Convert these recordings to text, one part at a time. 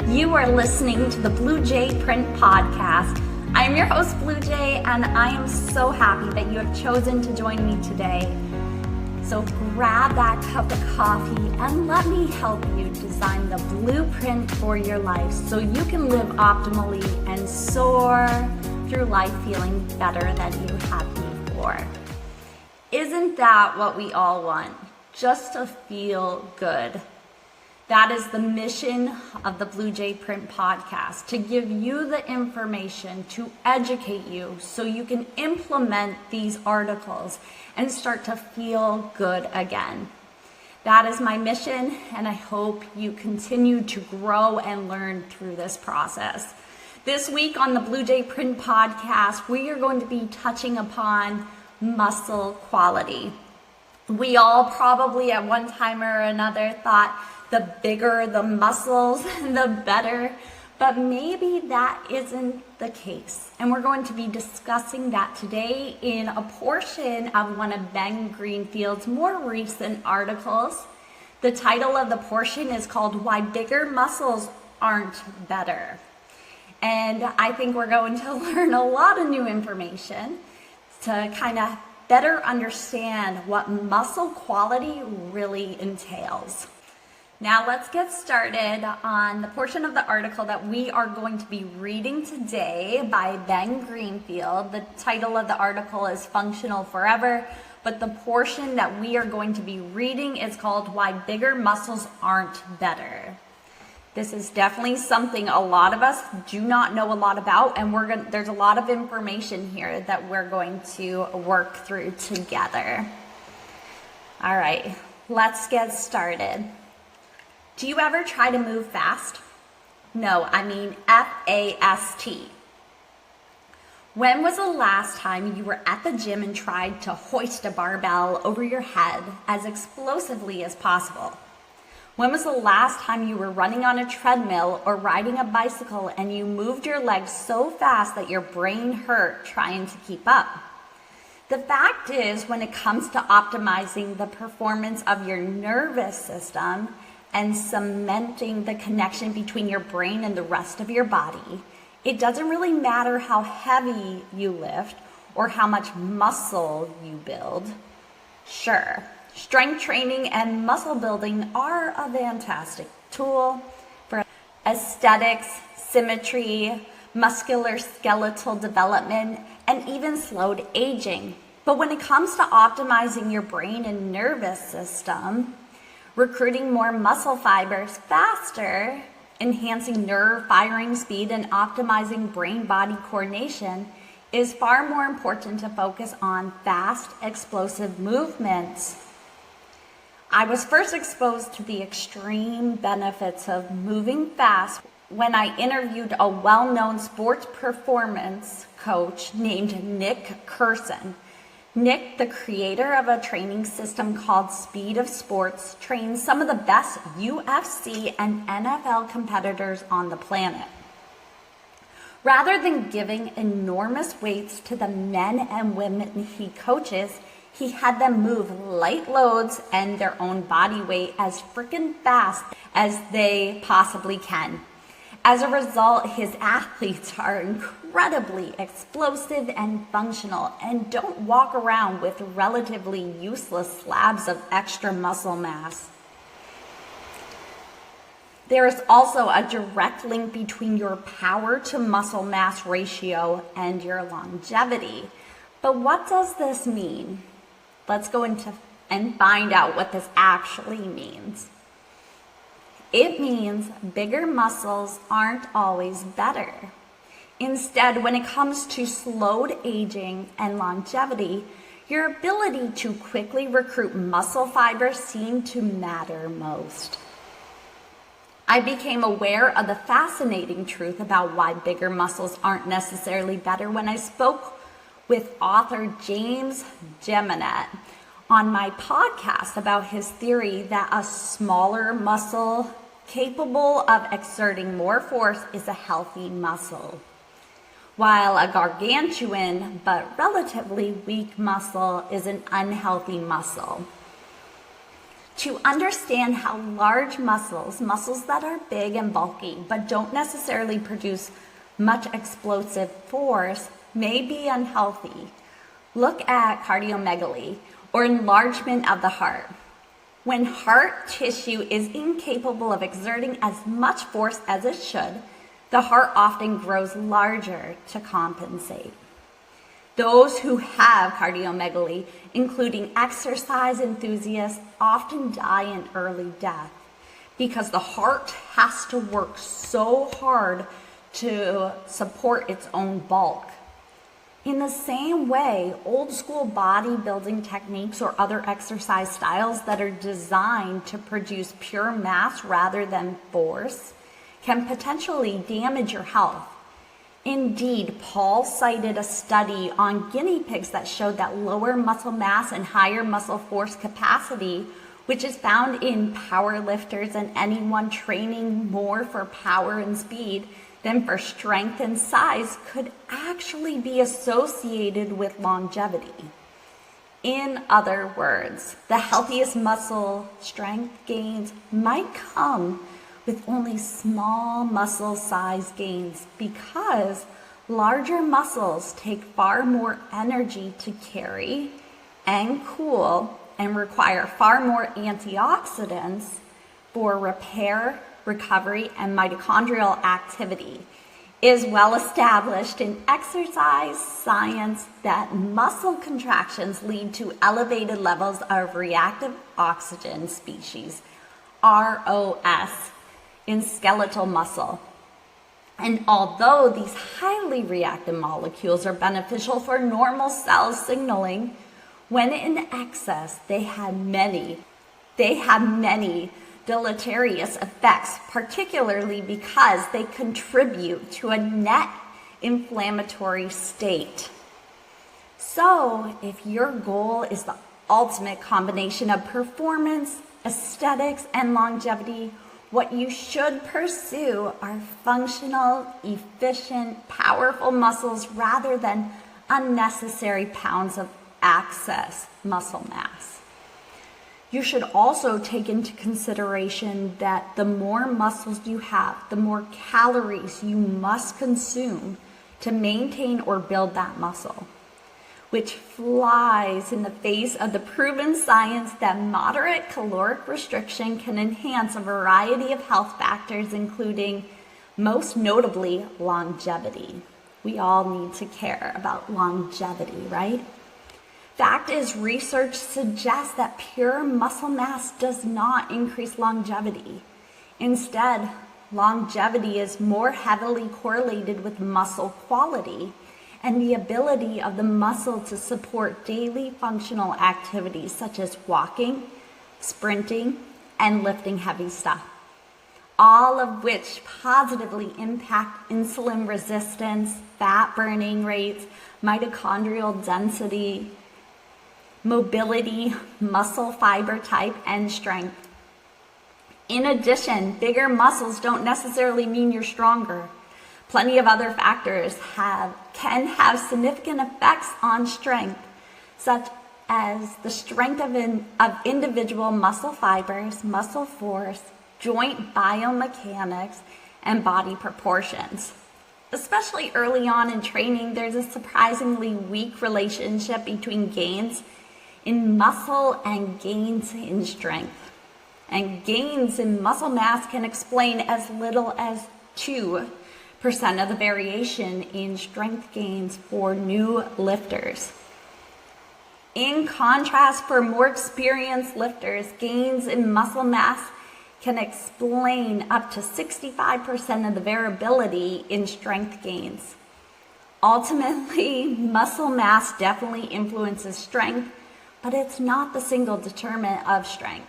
You are listening to the Blue Jay Print Podcast. I'm your host, Blue Jay, and I am so happy that you have chosen to join me today. So grab that cup of coffee and let me help you design the blueprint for your life so you can live optimally and soar through life feeling better than you have before. Isn't that what we all want? Just to feel good. That is the mission of the Blue Jay Print Podcast, to give you the information, to educate you so you can implement these articles and start to feel good again. That is my mission, and I hope you continue to grow and learn through this process. This week on the Blue Jay Print Podcast, we are going to be touching upon muscle quality. We all probably at one time or another thought the bigger the muscles, the better, but maybe that isn't the case. And we're going to be discussing that today in a portion of one of Ben Greenfield's more recent articles. The title of the portion is called Why Bigger Muscles Aren't Better. And I think we're going to learn a lot of new information to kind of better understand what muscle quality really entails. Now let's get started on the portion of the article that we are going to be reading today by Ben Greenfield. The title of the article is Functional Forever, but the portion that we are going to be reading is called Why Bigger Muscles Aren't Better. This is definitely something a lot of us do not know a lot about, and there's a lot of information here that we're going to work through together. All right, let's get started. Do you ever try to move fast? No, I mean F-A-S-T. When was the last time you were at the gym and tried to hoist a barbell over your head as explosively as possible? When was the last time you were running on a treadmill or riding a bicycle and you moved your legs so fast that your brain hurt trying to keep up? The fact is, when it comes to optimizing the performance of your nervous system and cementing the connection between your brain and the rest of your body, it doesn't really matter how heavy you lift or how much muscle you build. Sure, strength training and muscle building are a fantastic tool for aesthetics, symmetry, muscular skeletal development, and even slowed aging. But when it comes to optimizing your brain and nervous system, recruiting more muscle fibers faster, enhancing nerve firing speed, and optimizing brain-body coordination is far more important to focus on fast, explosive movements. I was first exposed to the extreme benefits of moving fast when I interviewed a well-known sports performance coach named Nick Curson. Nick, the creator of a training system called Speed of Sports, trains some of the best UFC and NFL competitors on the planet. Rather than giving enormous weights to the men and women he coaches, he had them move light loads and their own body weight as freaking fast as they possibly can. As a result, his athletes are incredibly explosive and functional and don't walk around with relatively useless slabs of extra muscle mass. There is also a direct link between your power to muscle mass ratio and your longevity. But what does this mean? Let's go into and find out what this actually means. It means bigger muscles aren't always better. Instead, when it comes to slowed aging and longevity, your ability to quickly recruit muscle fibers seem to matter most. I became aware of the fascinating truth about why bigger muscles aren't necessarily better when I spoke with author James Geminet on my podcast about his theory that a smaller muscle capable of exerting more force is a healthy muscle, while a gargantuan but relatively weak muscle is an unhealthy muscle. To understand how large muscles that are big and bulky but don't necessarily produce much explosive force, may be unhealthy, look at cardiomegaly, or enlargement of the heart. When heart tissue is incapable of exerting as much force as it should, the heart often grows larger to compensate. Those who have cardiomegaly, including exercise enthusiasts, often die an early death because the heart has to work so hard to support its own bulk. In the same way, old school bodybuilding techniques or other exercise styles that are designed to produce pure mass rather than force can potentially damage your health. Indeed, Paul cited a study on guinea pigs that showed that lower muscle mass and higher muscle force capacity, which is found in power lifters and anyone training more for power and speed than for strength and size, could actually be associated with longevity. In other words, the healthiest muscle strength gains might come with only small muscle size gains because larger muscles take far more energy to carry and cool and require far more antioxidants for repair, recovery, and mitochondrial activity. It is well established in exercise science that muscle contractions lead to elevated levels of reactive oxygen species, ROS, in skeletal muscle. And although these highly reactive molecules are beneficial for normal cell signaling, when in excess, they have many deleterious effects, particularly because they contribute to a net inflammatory state. So, if your goal is the ultimate combination of performance, aesthetics, and longevity, what you should pursue are functional, efficient, powerful muscles rather than unnecessary pounds of excess muscle mass. You should also take into consideration that the more muscles you have, the more calories you must consume to maintain or build that muscle, which flies in the face of the proven science that moderate caloric restriction can enhance a variety of health factors, including, most notably, longevity. We all need to care about longevity, right? Fact is, research suggests that pure muscle mass does not increase longevity. Instead, longevity is more heavily correlated with muscle quality and the ability of the muscle to support daily functional activities such as walking, sprinting, and lifting heavy stuff, all of which positively impact insulin resistance, fat burning rates, mitochondrial density, mobility, muscle fiber type, and strength. In addition, bigger muscles don't necessarily mean you're stronger. Plenty of other factors can have significant effects on strength, such as the strength of individual muscle fibers, muscle force, joint biomechanics, and body proportions. Especially early on in training, there's a surprisingly weak relationship between gains in muscle and gains in strength. And gains in muscle mass can explain as little as 2% of the variation in strength gains for new lifters. In contrast, for more experienced lifters, gains in muscle mass can explain up to 65% of the variability in strength gains. Ultimately, muscle mass definitely influences strength, but it's not the single determinant of strength.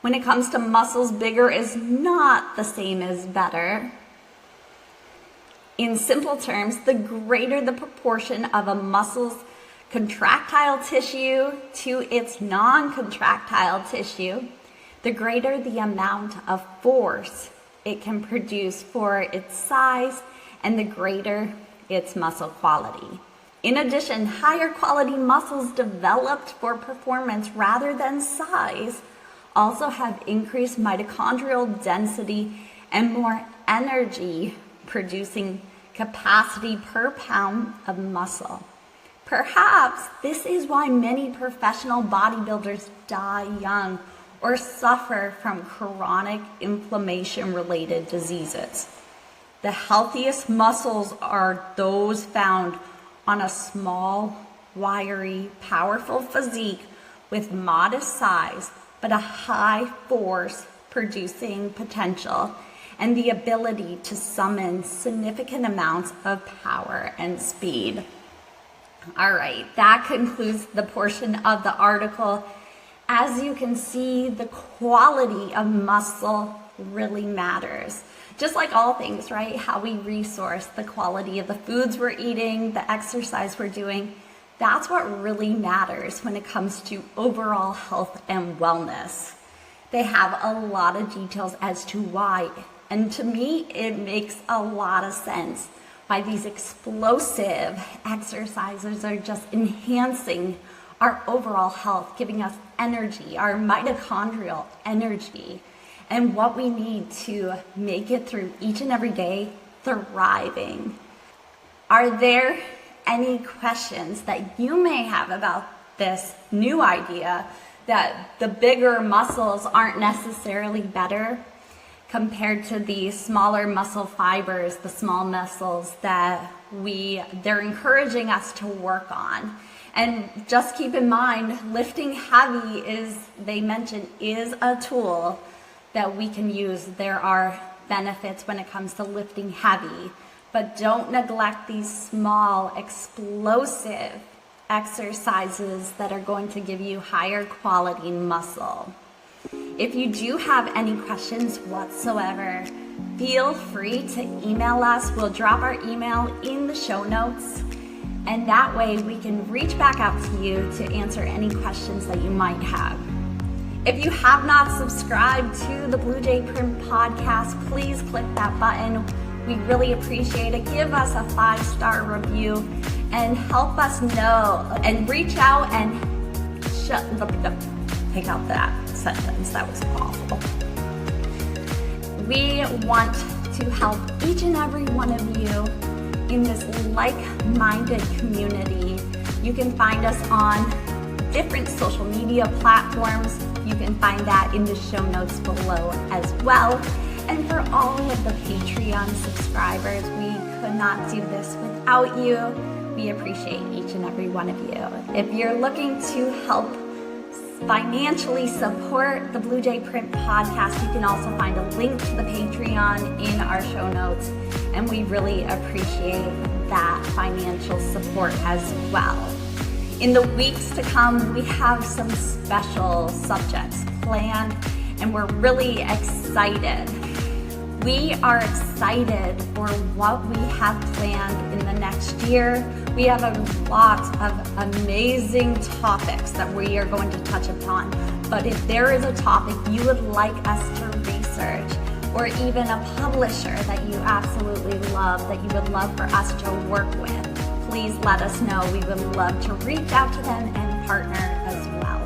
When it comes to muscles, bigger is not the same as better. In simple terms, the greater the proportion of a muscle's contractile tissue to its non-contractile tissue, the greater the amount of force it can produce for its size and the greater its muscle quality. In addition, higher quality muscles developed for performance rather than size also have increased mitochondrial density and more energy producing capacity per pound of muscle. Perhaps this is why many professional bodybuilders die young or suffer from chronic inflammation-related diseases. The healthiest muscles are those found on a small, wiry, powerful physique with modest size, but a high force producing potential and the ability to summon significant amounts of power and speed. All right, that concludes the portion of the article. As you can see, the quality of muscle really matters. Just like all things, right? How we resource the quality of the foods we're eating, the exercise we're doing, that's what really matters when it comes to overall health and wellness. They have a lot of details as to why, and to me, it makes a lot of sense why these explosive exercises are just enhancing our overall health, giving us energy, our mitochondrial energy, and what we need to make it through each and every day thriving. Are there any questions that you may have about this new idea that the bigger muscles aren't necessarily better compared to the smaller muscle fibers, the small muscles that they're encouraging us to work on? And just keep in mind, lifting heavy they mentioned, is a tool that we can use. There are benefits when it comes to lifting heavy, but don't neglect these small, explosive exercises that are going to give you higher quality muscle. If you do have any questions whatsoever, feel free to email us. We'll drop our email in the show notes, and that way we can reach back out to you to answer any questions that you might have. If you have not subscribed to the Blue Jay Print podcast, please click that button. We really appreciate it. Give us a 5-star review and help us know, and reach out and take out that sentence. That was awful. We want to help each and every one of you in this like-minded community. You can find us on different social media platforms. You can find that in the show notes below as well. And for all of the Patreon subscribers, we could not do this without you. We appreciate each and every one of you. If you're looking to help financially support the Blue Jay Print podcast, you can also find a link to the Patreon in our show notes. And we really appreciate that financial support as well. In the weeks to come, we have some special subjects planned, and we're really excited. We are excited for what we have planned in the next year. We have a lot of amazing topics that we are going to touch upon. But if there is a topic you would like us to research, or even a publisher that you absolutely love, that you would love for us to work with, please let us know. We would love to reach out to them and partner as well.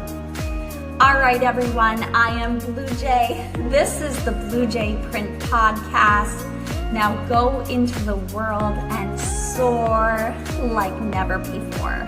All right, everyone, I am Blue Jay. This is the Blue Jay Print podcast. Now go into the world and soar like never before.